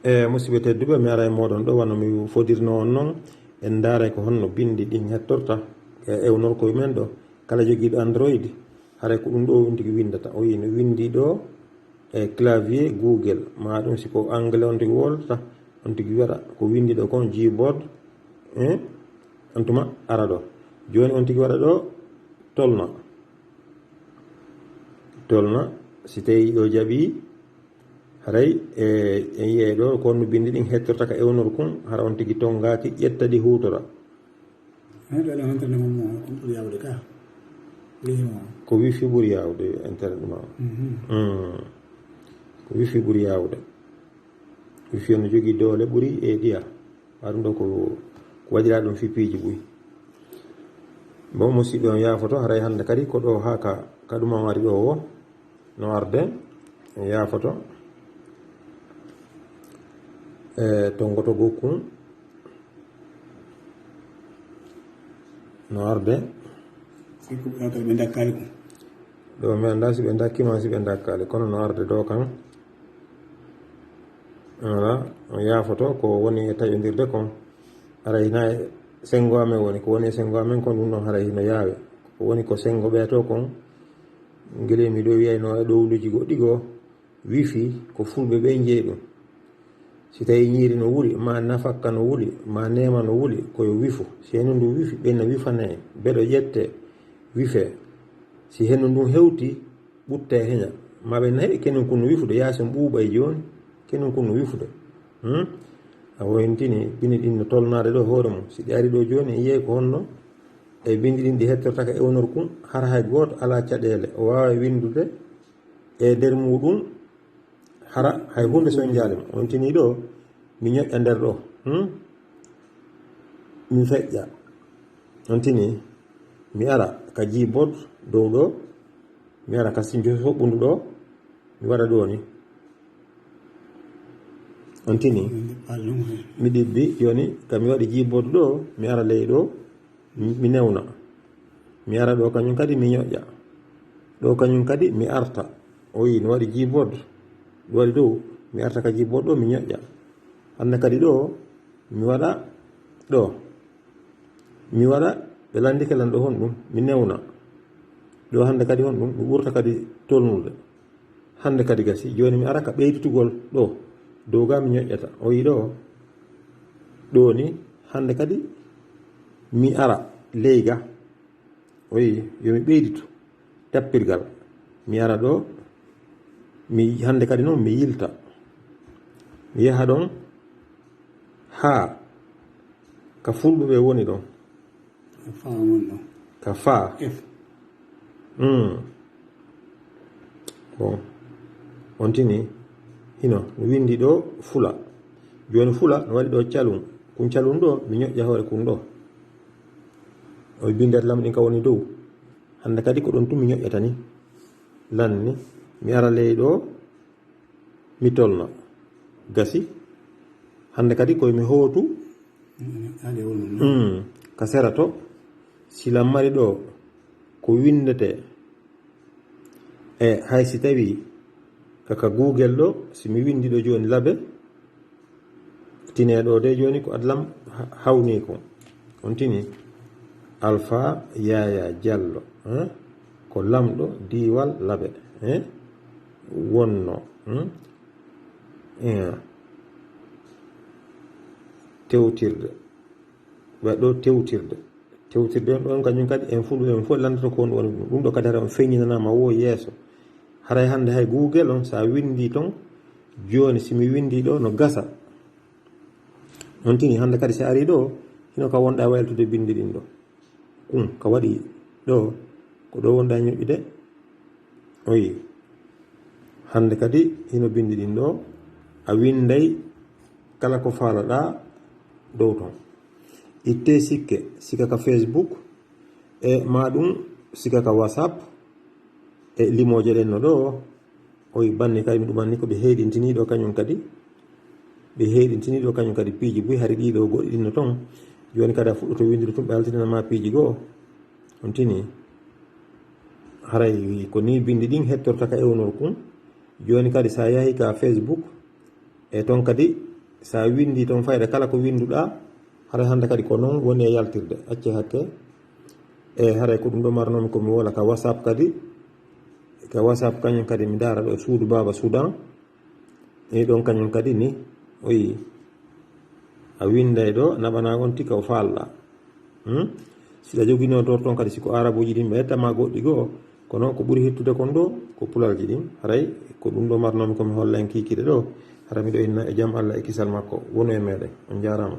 musidɓe tedduɓe, mi ara e moɗon ɗo wano mi fodirno on noon en daara ko honno bindi ɗin hettorta e ewnorkoye men ɗo. Kala jogiiɗo android haray ko ɗum ɗo wintigi windata. O wi no windi ɗo e clavier google ma ɗum siko anglais on tigi woldata on tigi wiwata ko windi ɗo kon gboard on tuma ara ɗo joni on tigi waɗa ɗo tolna si tawi ɗo jaaɓi haray en yiye ɗo ko no bindi ɗin hettorta ka ewnor kum hara on tigi tongaki ƴetta ɗi hutora ko wifi ɓuuri yawde internet ma ko wifi ɓuuri yawde wifi no jogui doole ɓuuri e ɗiya waɗum ɗo ko waɗira ɗum fippiji ɓuuri bon musidɓe on yafoto haray hande kadi ko ɗo ha ka ɗuma wari ɗo o no arde en yafoto tongoto gokkum no arde ɗo mi anda si ɓe dakkima si ɓe dakkali kono no arde ɗo kan voilà on yafoto ko woni e taƴodirde kon haray hina sengo amen woni ko woni e sengo amen kon ɗum ɗon haray hino yaawe ko woni ko sengo ɓeeto kon guila mi ɗo wiyayno e ɗowluji goɗɗi goo wifi ko fulɓe ɓe jeeyi ɗum si tawi ñiiri no wuli ma nafakka no wuli ma nema no wuli koye wifu si hendu ndu wifi ɓenna wifane beɗo ƴette wife si hendu ndun hewti ɓutte heña ma ɓenna heɓi kenum kun no wifude yaasi ɓuuɓa e joni kenum kun no wifude a woyntini bindi ɗin no tolnade ɗo hoore mum si ɗi ari ɗo joni yiye ko honno e bindi ɗin ɗi hettortaka ewnor kum hara hay goto ala caɗele o wawa windude e nder muɗum hara hay hunde son jaalima on tini ɗo mi ñoƴƴa nder ɗo mi feƴƴa on tini mi ara ka jibod dow ɗo mi ara ka sinjo hoɓɓundu ɗo mi waɗa ɗo ni on tini mi ɗibbi joni kami waɗi jibod ɗo mi ara ley ɗo mi newna mi ara ɗo kañum kadi mi ñoƴƴa ɗo kañum kadi mi arta o wi no waɗi jibod ɗi waɗi dow mi arta ka jibod ɗo mi ñoƴƴa hande kadi ɗo mi waɗa ɗo mi waɗa ɓe landike lan ɗo hon ɗum mi newna ɗo hande kadi hon ɗum ɓurta kadi tolnude hande kadi gasi joni mi ara ka ɓeyditugol ɗo dow ga mi ñoƴƴata o wi ɗo ni hande kadi mi ara leyga o wi yomi ɓeyditu tappirgal mi ara ɗo mi hande kadi noon mi yilta mi yaha ɗon ha ka fulɓe ɓe woni ɗon ka faa bon on tini hino mi windi ɗo fula joni fula no waɗi ɗo calum kun calum ɗo mi ñoƴƴa hoore kun ɗo o bindere lam ɗin ka woni dow hande kadi ko ɗon tun mi ñoƴƴata ni lanni mi ara ley ɗo mi tolna gasi hande kadi koye mi hootu ka sera to silam mari ɗo ko windete e hay si tawi kaka google ɗo si mi windi ɗo joni laabe tine ɗo de joni ko adlam hawni ko on tini alpha yaya diallo ko lamɗo diwal laabe wonno tewtirde waɗo tewtirde on ɗon kañum kadi en fulɓe en fof landata ko woni ɗum ɗo kadi hara on feññinanama wo yeeso haray hande hay google on sa windi ton joni simi windi ɗo no gasa on tini hande kadi si ari ɗo hino ka wonɗa waylutude bindi ɗin ɗo ka waɗi ɗo ko ɗo wonɗa ñoƴƴude o wi hande kadi hino bindi ɗin ɗo a winday kala ko faalaɗa dow ton itte sika ka facebook e maɗum sika ka whatsapp e limoje ɗen no ɗo o wi banni kadi mi ɗumanni ko ɓe heeɗintiniɗo kañum kadi piiji buy hari ɗiɗo goɗɗi ɗin no ton joni kadi a fuɗɗoto windude tun ɓe haltinanama piiji goo on tini haray ko ni bindi ɗin hettorta ka ewnor kum joni kadi sa yahi ka facebook e ton kadi sa windi ton fayda kala ko winduɗa hara hande kadi ko noon woni e yaltirde acce hakke e haray ko ɗum ɗo marnomi komi wola ka whatsapp kadi ka whatsapp kañum kadi mi dara ɗo suudu baba soudan ni ɗon kañum kadi ni oyi a winday ɗo naɓana on tika o falɗa siɗa joguino torton kadi siko arabuji ɗin ɓe hettama goɗɗi goo kono ko ɓuuri hettude kon ɗo ko pulalji ɗin haray ko ɗum ɗo marnomi komi hollan kikiɗe ɗo hara miɗo inna e jaam Allah e kisal makko wonu e meɗen on jarama.